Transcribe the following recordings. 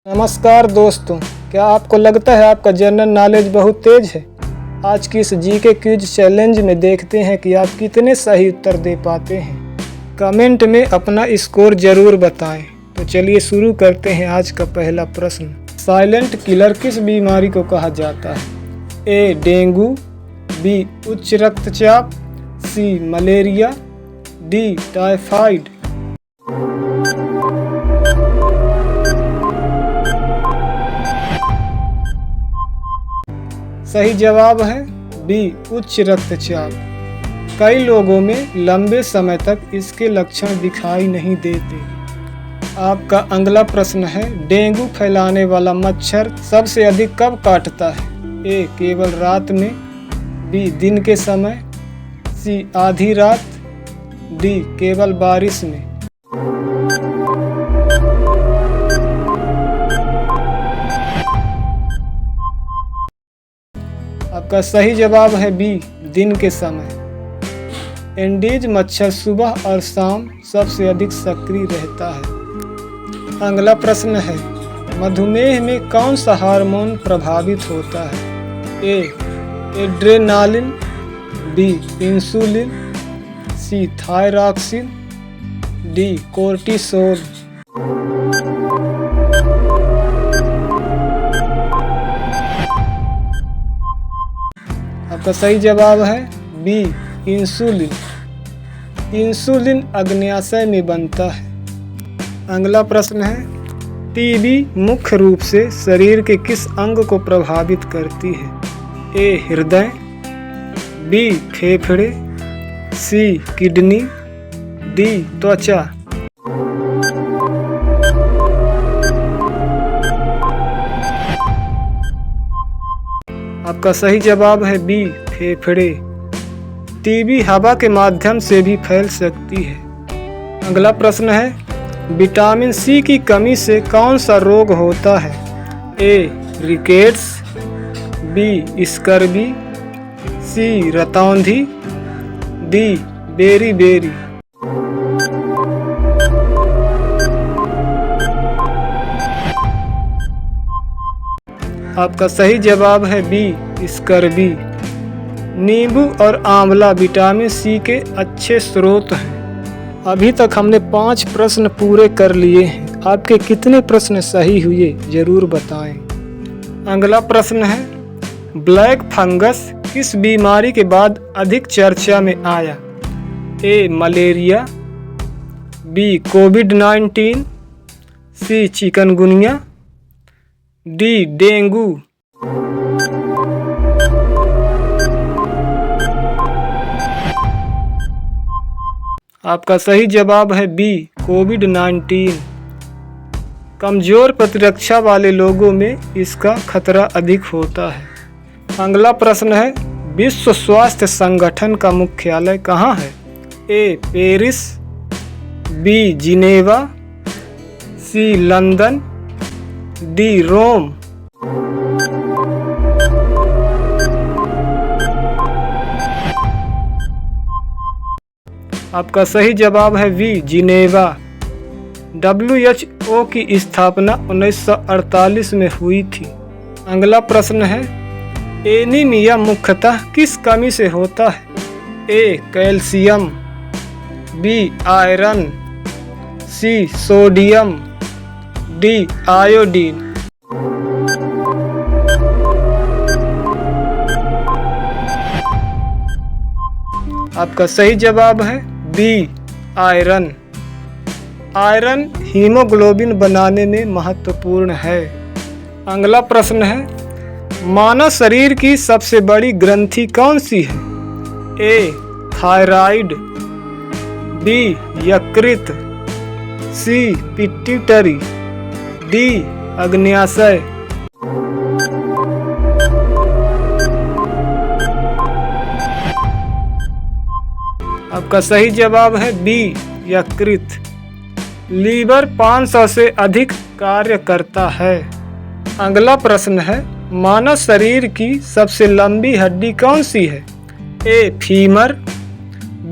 नमस्कार दोस्तों, क्या आपको लगता है आपका जनरल नॉलेज बहुत तेज है? आज की इस जीके क्विज चैलेंज में देखते हैं कि आप कितने सही उत्तर दे पाते हैं। कमेंट में अपना स्कोर जरूर बताएं। तो चलिए शुरू करते हैं आज का पहला प्रश्न। साइलेंट किलर किस बीमारी को कहा जाता है? ए. Dengue, B. उच्च रक्तचाप, सी. Malaria, D. टाइफाइड। सही जवाब है बी. उच्च रक्तचाप। कई लोगों में लंबे समय तक इसके लक्षण दिखाई नहीं देते। आपका अगला प्रश्न है, डेंगू फैलाने वाला मच्छर सबसे अधिक कब काटता है? ए. केवल रात में, बी. दिन के समय, सी. आधी रात, डी. केवल बारिश में। आपका सही जवाब है बी. दिन के समय। एंडीज मच्छर सुबह और शाम सबसे अधिक सक्रिय रहता है। अगला प्रश्न है, मधुमेह में कौन सा हार्मोन प्रभावित होता है? A. Adrenaline, B. Insulin, C. Thyroxine, D. Cortisol. आपका सही जवाब है बी. इंसुलिन। इंसुलिन अग्न्याशय में बनता है। अगला प्रश्न है, टीबी मुख्य रूप से शरीर के किस अंग को प्रभावित करती है? ए. हृदय, बी. फेफड़े, सी. Kidney, D. त्वचा। आपका सही जवाब है बी. फेफड़े। टीबी हवा के माध्यम से भी फैल सकती है। अगला प्रश्न है, विटामिन सी की कमी से कौन सा रोग होता है? A. Rickets, B. Scurvy, C. रतौंधी, डी. बेरी। आपका सही जवाब है बी. स्कर्वी। नींबू और आंवला विटामिन सी के अच्छे स्रोत हैं। अभी तक हमने 5 प्रश्न पूरे कर लिए हैं। आपके कितने प्रश्न सही हुए जरूर बताएं। अगला प्रश्न है, ब्लैक फंगस किस बीमारी के बाद अधिक चर्चा में आया? ए. Malaria, B. कोविड-19, सी. Chikungunya, D. डेंगू। आपका सही जवाब है बी. कोविड-19। कमजोर प्रतिरक्षा वाले लोगों में इसका खतरा अधिक होता है। अगला प्रश्न है, विश्व स्वास्थ्य संगठन का मुख्यालय कहाँ है? A. Paris, B. Geneva, C. London, D. Rome. आपका सही जवाब है बी. जिनेवा। WHO की स्थापना 1948 में हुई थी। अगला प्रश्न है, एनीमिया मुख्यतः किस कमी से होता है? A. Calcium, B. Iron, C. Sodium, D. Iodine. आपका सही जवाब है बी. आयरन। आयरन हीमोग्लोबिन बनाने में महत्वपूर्ण है। अगला प्रश्न है, मानव शरीर की सबसे बड़ी ग्रंथि कौन सी है? ए. Thyroid, B. यकृत, सी. Pituitary, D. अग्न्याशय। आपका सही जवाब है बी. यकृत। लीवर 500 से अधिक कार्य करता है। अगला प्रश्न है, मानव शरीर की सबसे लंबी हड्डी कौन सी है? A. Femur,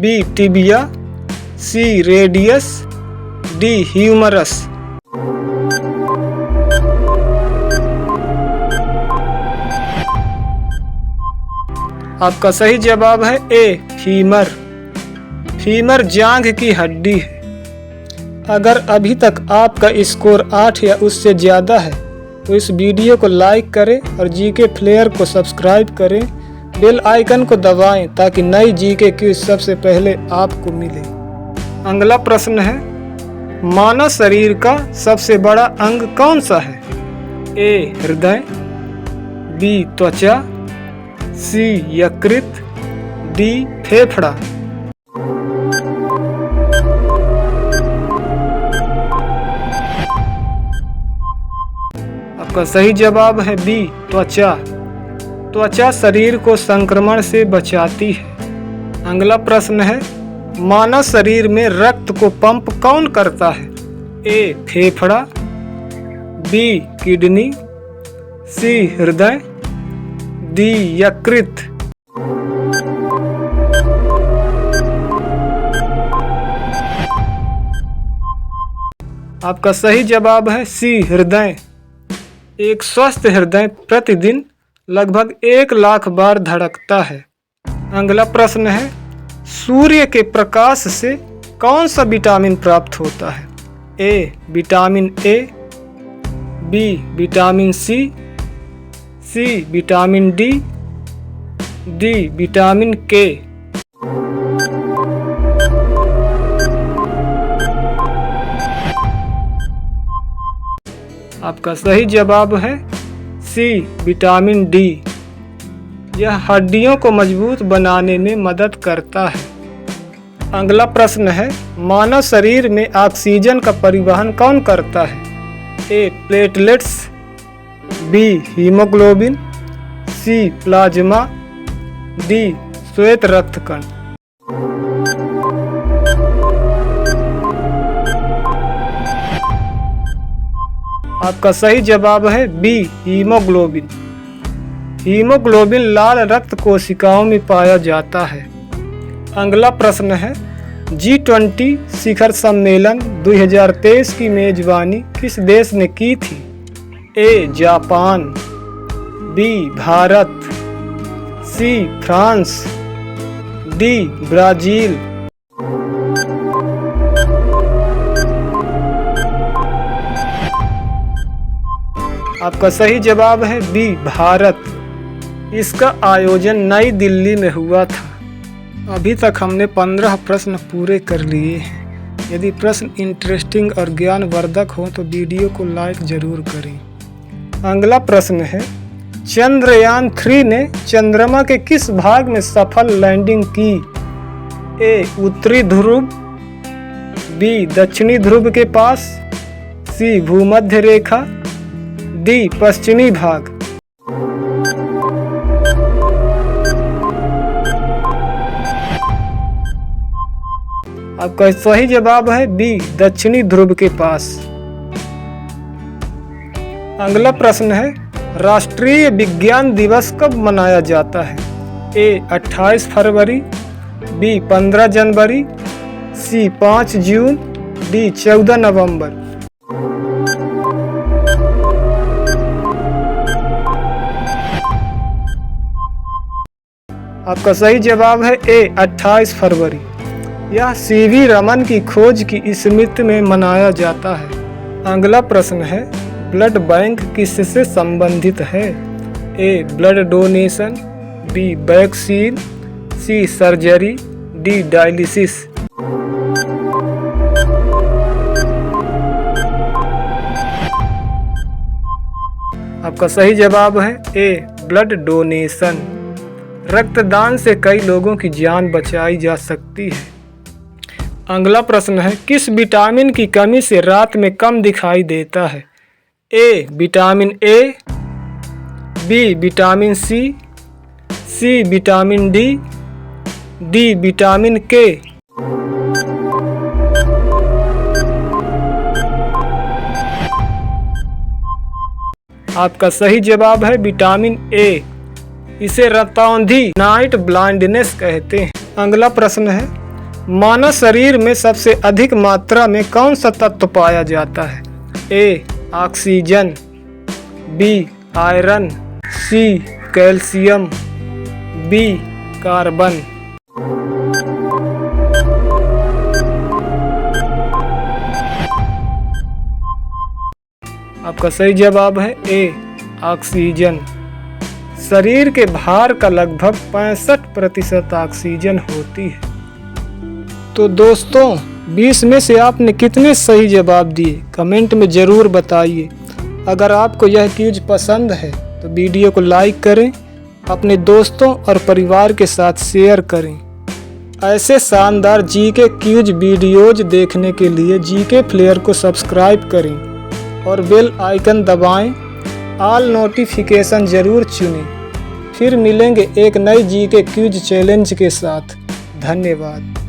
B. Tibia, C. Radius, D. Humerus. आपका सही जवाब है ए फीमर। फीमर जांघ की हड्डी है। अगर अभी तक आपका स्कोर 8 या उससे ज़्यादा है तो इस वीडियो को लाइक करें और जीके फ्लेयर को सब्सक्राइब करें। बेल आइकन को दबाएं ताकि नई जीके क्विज सबसे पहले आपको मिले। अगला प्रश्न है, मानव शरीर का सबसे बड़ा अंग कौन सा है? ए हृदय, बी त्वचा, सी यकृत, डी फेफड़ा। आपका सही जवाब है बी त्वचा। त्वचा शरीर को संक्रमण से बचाती है। अगला प्रश्न है, मानव शरीर में रक्त को पंप कौन करता है? ए फेफड़ा, बी किडनी, सी हृदय, डी यकृत। आपका सही जवाब है सी हृदय। एक स्वस्थ हृदय प्रतिदिन लगभग 1 लाख बार धड़कता है। अगला प्रश्न है, सूर्य के प्रकाश से कौन सा विटामिन प्राप्त होता है? A vitamin A, B vitamin C vitamin D vitamin K. आपका सही जवाब है सी विटामिन डी। यह हड्डियों को मजबूत बनाने में मदद करता है। अगला प्रश्न है, मानव शरीर में ऑक्सीजन का परिवहन कौन करता है? ए प्लेटलेट्स, बी हीमोग्लोबिन, सी प्लाज्मा, डी श्वेत रक्तकण। आपका सही जवाब है बी हीमोग्लोबिन। हीमोग्लोबिन लाल रक्त कोशिकाओं में पाया जाता है। अगला प्रश्न है, G20 शिखर सम्मेलन 2023 की मेजबानी किस देश ने की थी? A Japan, B Bharat, C France, D Brazil. आपका सही जवाब है बी भारत। इसका आयोजन नई दिल्ली में हुआ था। अभी तक हमने 15 प्रश्न पूरे कर लिए हैं। यदि प्रश्न इंटरेस्टिंग और ज्ञानवर्धक हो तो वीडियो को लाइक जरूर करें। अगला प्रश्न है, चंद्रयान 3 ने चंद्रमा के किस भाग में सफल लैंडिंग की? ए उत्तरी ध्रुव, बी दक्षिणी ध्रुव के पास, सी भूमध्य रेखा, डी पश्चिमी भाग। आपका सही जवाब है बी दक्षिणी ध्रुव के पास। अगला प्रश्न है, राष्ट्रीय विज्ञान दिवस कब मनाया जाता है? ए 28 फरवरी, बी 15 जनवरी, सी 5 जून, डी 14 नवंबर। आपका सही जवाब है ए 28 फरवरी। यह सीवी रमन की खोज की स्मृति में मनाया जाता है। अगला प्रश्न है, ब्लड बैंक किससे संबंधित है? ए ब्लड डोनेशन, बी वैक्सीन, सी सर्जरी, डी डायलिसिस। आपका सही जवाब है ए ब्लड डोनेशन। रक्तदान से कई लोगों की जान बचाई जा सकती है। अगला प्रश्न है, किस विटामिन की कमी से रात में कम दिखाई देता है? A vitamin A, B vitamin C vitamin D vitamin K. आपका सही जवाब है विटामिन ए। इसे रतौंधी नाइट ब्लाइंडनेस कहते हैं। अगला प्रश्न है, मानव शरीर में सबसे अधिक मात्रा में कौन सा तत्व पाया जाता है? A oxygen, B iron, C calcium, B carbon. आपका सही जवाब है ए ऑक्सीजन। शरीर के भार का लगभग 65% ऑक्सीजन होती है। तो दोस्तों 20 में से आपने कितने सही जवाब दिए कमेंट में ज़रूर बताइए। अगर आपको यह क्विज पसंद है तो वीडियो को लाइक करें, अपने दोस्तों और परिवार के साथ शेयर करें। ऐसे शानदार जीके क्विज वीडियोज देखने के लिए जीके प्लेयर को सब्सक्राइब करें और बेल आइकन दबाएं। ऑल नोटिफिकेशन ज़रूर चुनें। फिर मिलेंगे एक नई जीके क्विज चैलेंज के साथ। धन्यवाद।